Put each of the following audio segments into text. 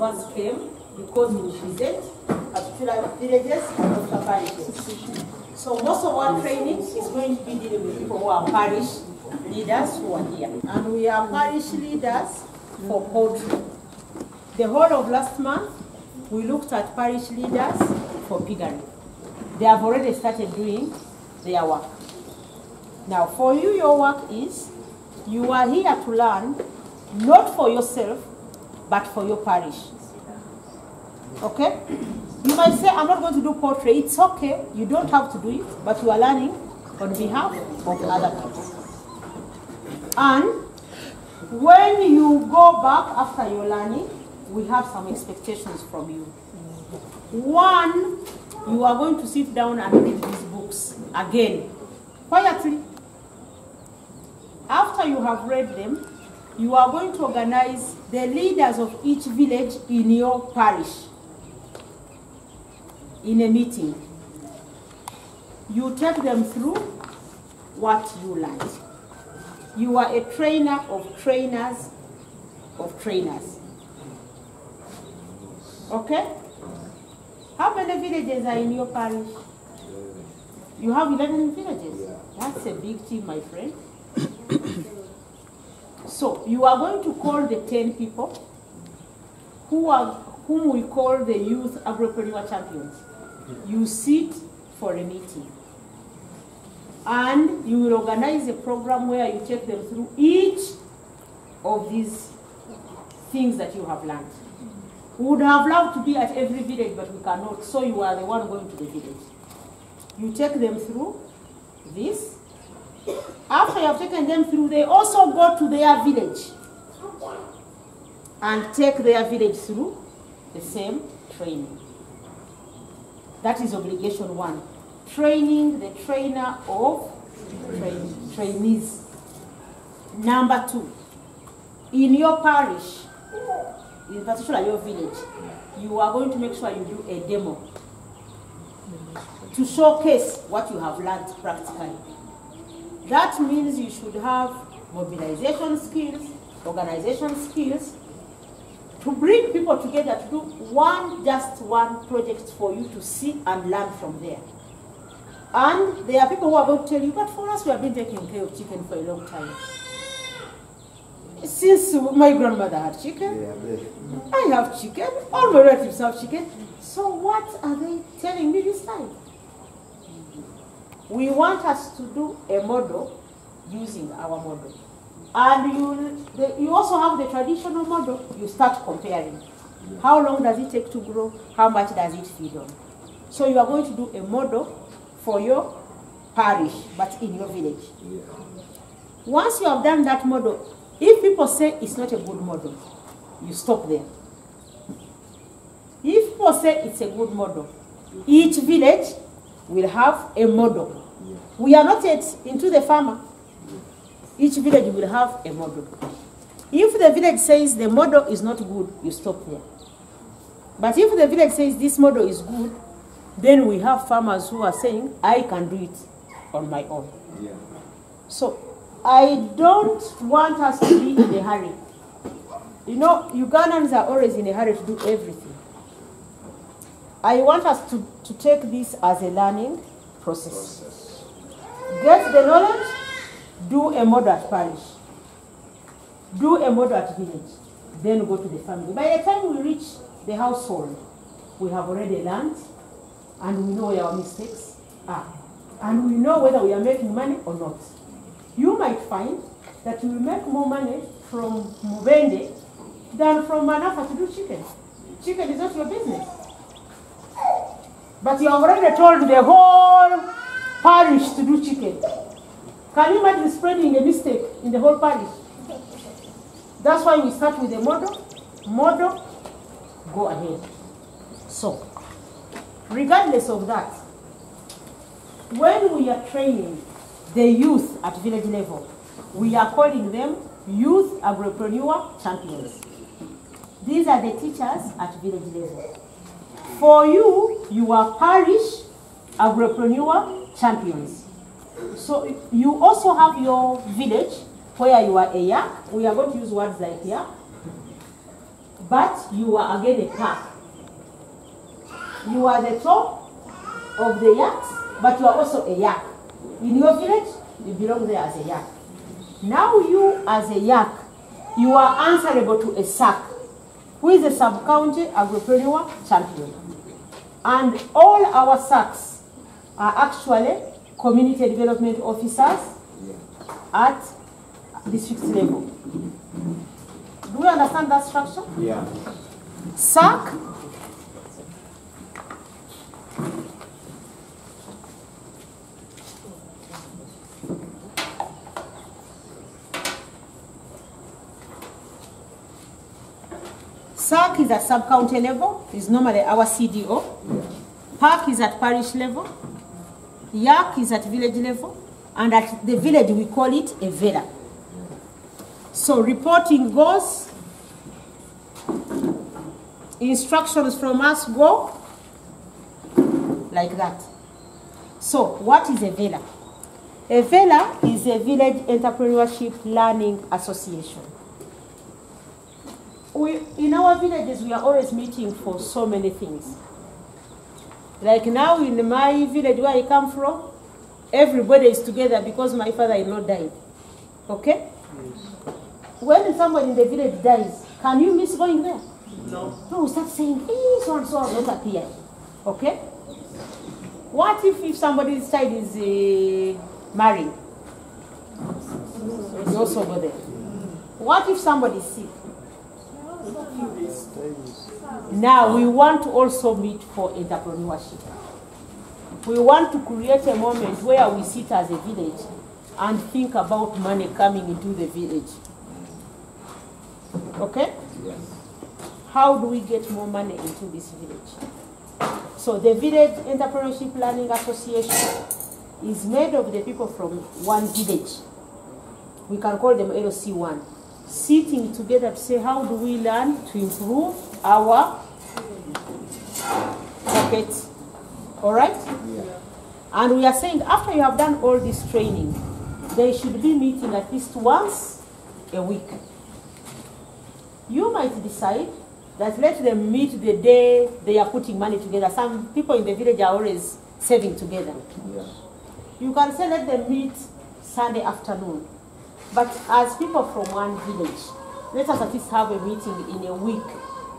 members came because we present particular villages and also parishes. So most of our training is going to be dealing with people who are parish leaders who are here. And we are parish leaders for poultry. The whole of last month, we looked at parish leaders for piggery. They have already started doing their work. Now, for you, your work is, you are here to learn, not for yourself, but for your parish. Okay? You might say, I'm not going to do poultry. It's okay. You don't have to do it, but you are learning on behalf of other people. And when you go back after your learning, we have some expectations from you. One, you are going to sit down and read these books again, quietly. After you have read them, you are going to organize the leaders of each village in your parish in a meeting. You take them through what you learned. You are a trainer of trainers of trainers. Okay? How many villages are in your parish? You have 11 villages. That's a big team, my friend. So you are going to call the 10 people whom we call the youth agripreneur champions. You sit for a meeting. And you will organize a program where you take them through each of these things that you have learned. We would have loved to be at every village, but we cannot, so you are the one going to the village. You take them through this. After you have taken them through, they also go to their village and take their village through the same training. That is obligation one. Training the trainer of trainees. Number two, in your parish, in particular your village, you are going to make sure you do a demo to showcase what you have learned practically. That means you should have mobilization skills, organization skills, to bring people together to do just one project for you to see and learn from there. And there are people who are going to tell you, but for us we have been taking care of chicken for a long time. Since my grandmother had chicken, I have chicken, all my relatives have chicken. So what are they telling me this time? We want us to do a model using our model. And you also have the traditional model. You start comparing. How long does it take to grow? How much does it feed on? So you are going to do a model for your parish, but in your village. Once you have done that model, if people say it's not a good model, you stop there. If people say it's a good model, each village will have a model. We are not yet into the farmer. Each village will have a model. If the village says the model is not good, you stop there. But if the village says this model is good, then we have farmers who are saying, I can do it on my own. Yeah. So I don't want us to be in a hurry. You know, Ugandans are always in a hurry to do everything. I want us to take this as a learning process. Get the knowledge, do a model at parish, do a model at village, then go to the family. By the time we reach the household, we have already learned, and we know where our mistakes are, and we know whether we are making money or not. You might find that you will make more money from Mubende than from Manafa to do chicken. Chicken is not your business. But you have already told the whole parish to do chicken. Can you imagine spreading a mistake in the whole parish? That's why we start with a model. Model, go ahead. So, regardless of that, when we are training the youth at village level, we are calling them youth agripreneur champions. These are the teachers at village level. For you, you are parish agripreneur champions. So you also have your village where you are a yak. We are going to use words like yak. but you are again a park. You are the top of the yaks, but you are also a yak. In your village, you belong there as a yak. Now you as a yak, you are answerable to a SAC, who is a sub-county agripreneur champion. And all our SACs are actually community development officers at district level. Do we understand that structure? Yeah. SAC SAC is at sub-county level, is normally our CDO. Park is at parish level. Yak is at village level. And at the village, we call it a VELA. So reporting goes, instructions from us go like that. So what is a VELA? A VELA is a Village Entrepreneurship Learning Association. In our villages, we are always meeting for so many things. Like now in my village where I come from, everybody is together because my father-in-law died. Okay? When somebody in the village dies, can you miss going there? No. No, we start saying, hey, so and so are not appear. Okay? What if somebody's child is married? You also go there. What if somebody is sick? Now we want to also meet for entrepreneurship. We want to create a moment where we sit as a village and think about money coming into the village. Okay? Yes. How do we get more money into this village? So the Village Entrepreneurship Learning Association is made of the people from one village. We can call them LC1. Sitting together to say, how do we learn to improve our pockets? All right? Yeah. And we are saying after you have done all this training, they should be meeting at least once a week. You might decide that let them meet the day they are putting money together. Some people in the village are always saving together. Yeah. You can say let them meet Sunday afternoon. But as people from one village, let us at least have a meeting in a week,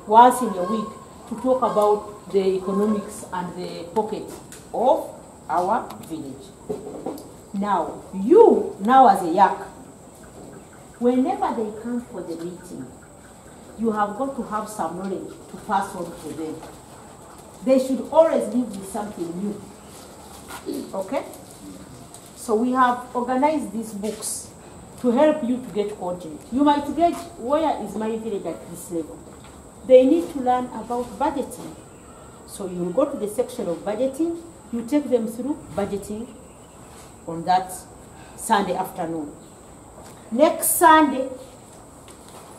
once in a week, to talk about the economics and the pocket of our village. Now, you, as a yak, whenever they come for the meeting, you have got to have some knowledge to pass on to them. They should always leave with something new. Okay? So we have organized these books to help you to get content. You might get, where is my village at this level? They need to learn about budgeting. So you will go to the section of budgeting, you take them through budgeting on that Sunday afternoon. Next Sunday,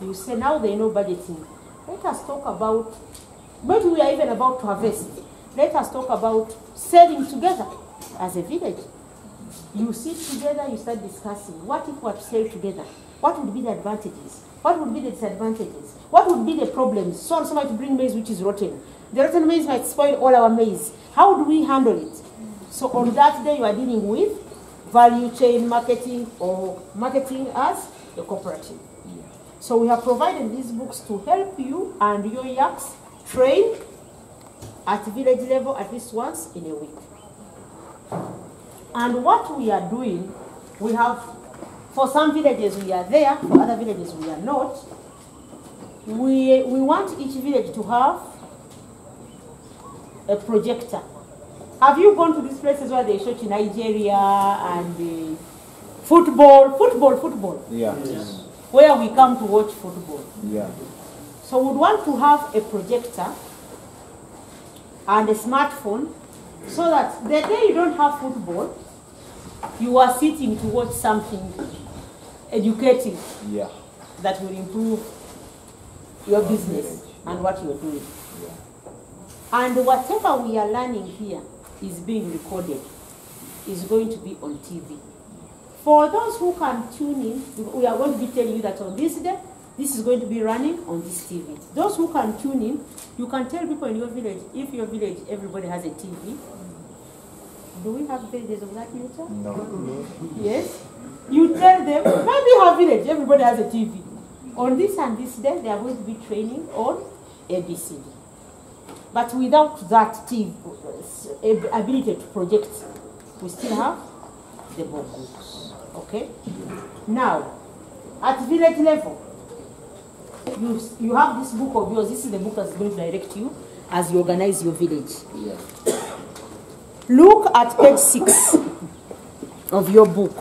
you say now they know budgeting. Let us talk about, maybe we are even about to harvest. Let us talk about saving together as a village. You sit together, you start discussing, what if we were to sell together? What would be the advantages? What would be the disadvantages? What would be the problems? So and so might bring maize which is rotten. The rotten maize might spoil all our maize. How do we handle it? So on that day you are dealing with value chain marketing or marketing as a cooperative. Yeah. So we have provided these books to help you and your yaks train at village level at least once in a week. And what we are doing, we have, for some villages we are there, for other villages we are not. We want each village to have a projector. Have you gone to these places where they show in Nigeria and football? Yeah. Yes. Where we come to watch football. Yeah. So we want to have a projector and a smartphone so that the day you don't have football, you are sitting to watch something educative Yeah. that will improve your business and what you're doing. Yeah. And whatever we are learning here is being recorded, is going to be on TV. For those who can tune in, we are going to be telling you that on this day, This is going to be running on this TV. Those who can tune in, you can tell people in your village, if your village, everybody has a TV. Do we have villages of that nature? No. Yes. You tell them, maybe your village, everybody has a TV. On this and this day, they are going to be training on ABCD. But without that TV, ability to project, we still have the book groups. Okay? Now, at village level, you have this book of yours. This is the book that's going to direct you as you organize your village. Yeah. Look at page 6 of your book.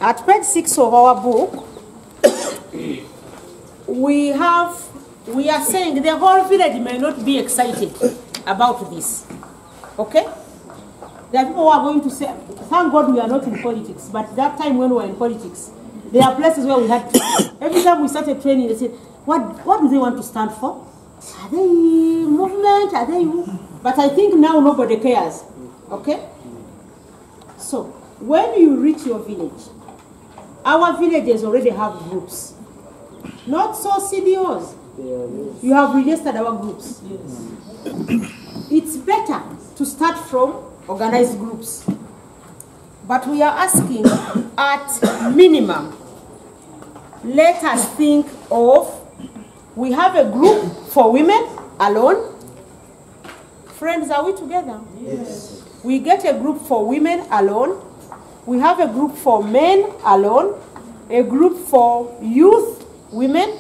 At page 6 of our book, we are saying the whole village may not be excited about this. Okay? There are people who are going to say, thank God we are not in politics, but that time when we were in politics, there are places where we had to, every time we started training, they said, what do they want to stand for? Are they movement? Are they... But I think now nobody cares. Okay? So, when you reach your village, our villages already have groups. Not so CDOs. You have registered our groups. Yes. It's better to start from organized groups. But we are asking, at minimum, let us think of, we have a group for women alone. Friends, are we together? Yes. We get a group for women alone. We have a group for men alone. A group for youth, women,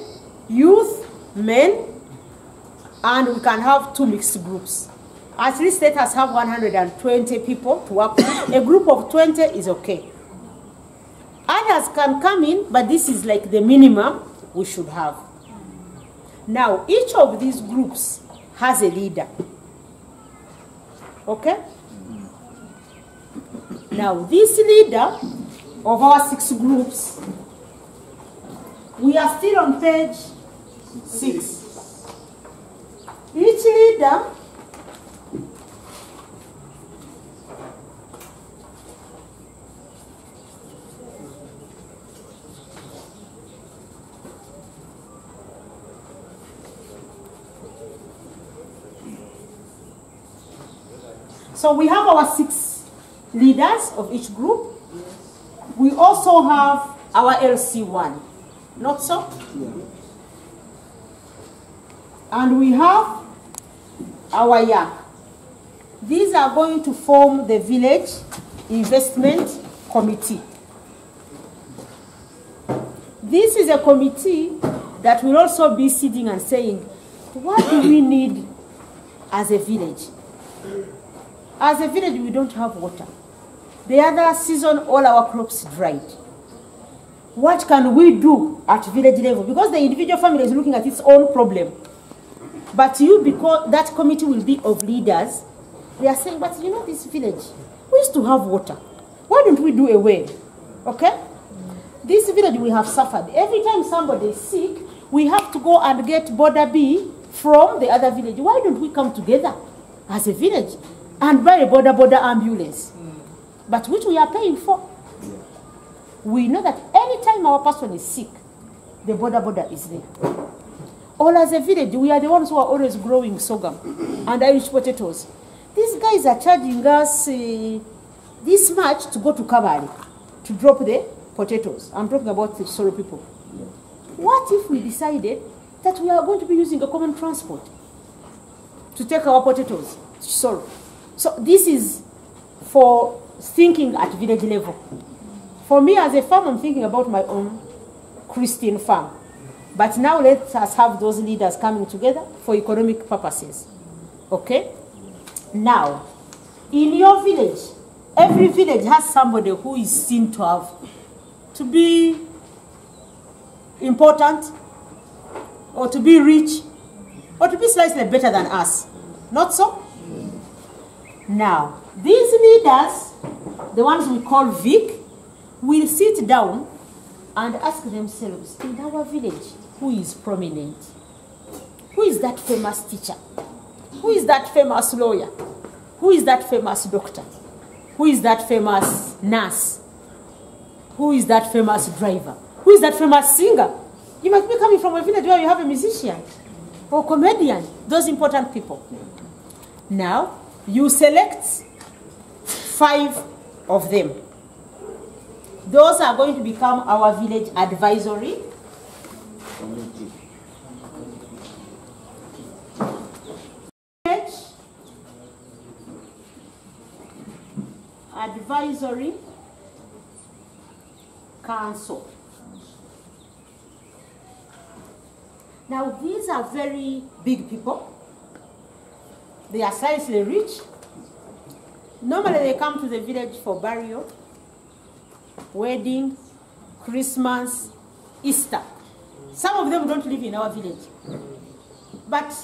youth, men. And we can have 2 mixed groups. At least let us have 120 people to work with. A group of 20 is okay. Others can come in, but this is like the minimum we should have. Now, each of these groups has a leader. Okay? Now, this leader of our 6 groups, we are still on page 6. Each leader so we have our 6 leaders of each group. We also have our LC1. Not so? Yeah. And we have our YAC. These are going to form the village investment committee. This is a committee that will also be sitting and saying, what do we need as a village? As a village, we don't have water. The other season, all our crops dried. What can we do at village level? Because the individual family is looking at its own problem. But you, because that committee will be of leaders, they are saying, but you know this village, we used to have water. Why don't we do a well? Okay? This village we have suffered. Every time somebody is sick, we have to go and get border B from the other village. Why don't we come together as a village and buy a border ambulance? But which we are paying for. We know that anytime our person is sick, the border is there. All as a village, we are the ones who are always growing sorghum and Irish potatoes. These guys are charging us this much to go to Kabale to drop the potatoes. I'm talking about the Soro people. What if we decided that we are going to be using a common transport to take our potatoes to Soro? So this is for thinking at village level. For me as a farm, I'm thinking about my own Christian farm. But now let us have those leaders coming together for economic purposes. Okay? Now, in your village, every village has somebody who is seen to be important, or to be rich, or to be slightly better than us. Not so? Now, these leaders, the ones we call Vic, will sit down and ask themselves, in our village, who is prominent? Who is that famous teacher? Who is that famous lawyer? Who is that famous doctor? Who is that famous nurse? Who is that famous driver? Who is that famous singer? You must be coming from a village where you have a musician or comedian, those important people. Now, you select 5 of them. Those are going to become our village advisory committee. Village advisory council. Now, these are very big people. They are slightly rich. Normally, they come to the village for burial, wedding, Christmas, Easter. Some of them don't live in our village. But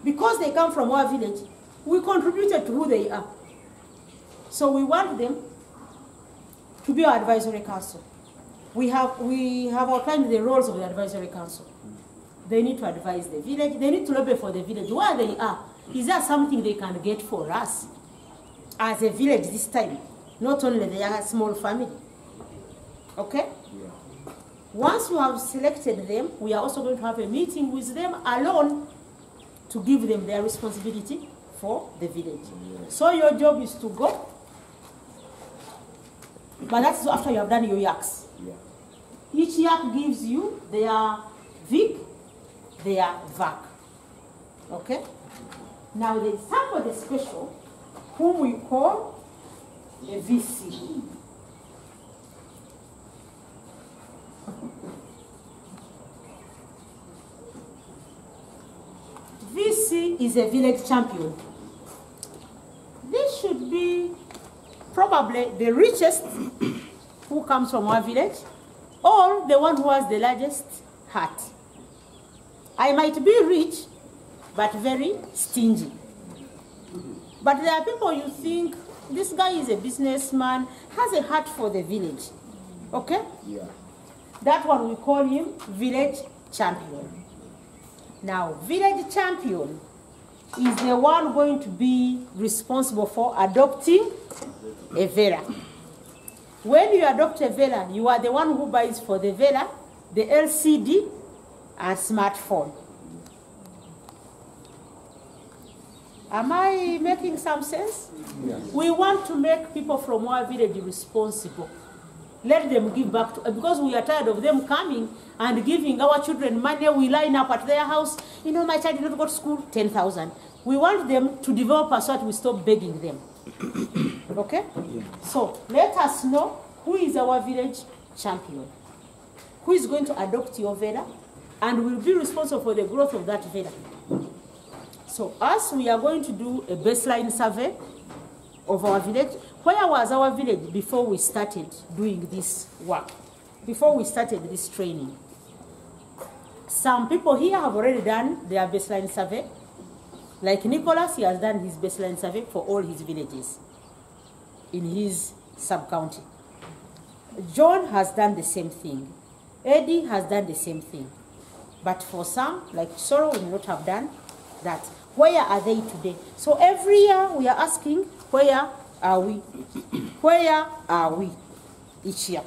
because they come from our village, we contributed to who they are. So we want them to be our advisory council. We have outlined the roles of the advisory council. They need to advise the village. They need to lobby for the village. Where they are, is there something they can get for us as a village this time? Not only the small family. Okay? Yeah. Once you have selected them, we are also going to have a meeting with them alone to give them their responsibility for the village. Yeah. So your job is to go, but that's after you have done your yaks. Yeah. Each yak gives you their VIC, their VAC. Okay? Now there is somebody special whom we call a VC. VC is a village champion. This should be probably the richest who comes from our village, or the one who has the largest heart. I might be rich, but very stingy. But there are people you think, this guy is a businessman, has a heart for the village. Okay? Yeah. That one we call him village champion. Now, village champion is the one going to be responsible for adopting a Vera. When you adopt a Vera, you are the one who buys for the Vera the LCD and smartphone. Am I making some sense? Yes. We want to make people from our village responsible. Let them give back to, because we are tired of them coming and giving our children money. We line up at their house. You know, my child did not go to school, 10,000. We want them to develop us so that we stop begging them. Okay? Yeah. So let us know who is our village champion, who is going to adopt your Vera, and will be responsible for the growth of that Vera. So us, we are going to do a baseline survey of our village. Where was our village before we started doing this work, before we started this training? Some people here have already done their baseline survey. Like Nicholas, he has done his baseline survey for all his villages in his sub-county. John has done the same thing. Eddie has done the same thing. But for some, like Soro, we may not have done that. Where are they today? So every year we are asking, where are we? Where are we each year?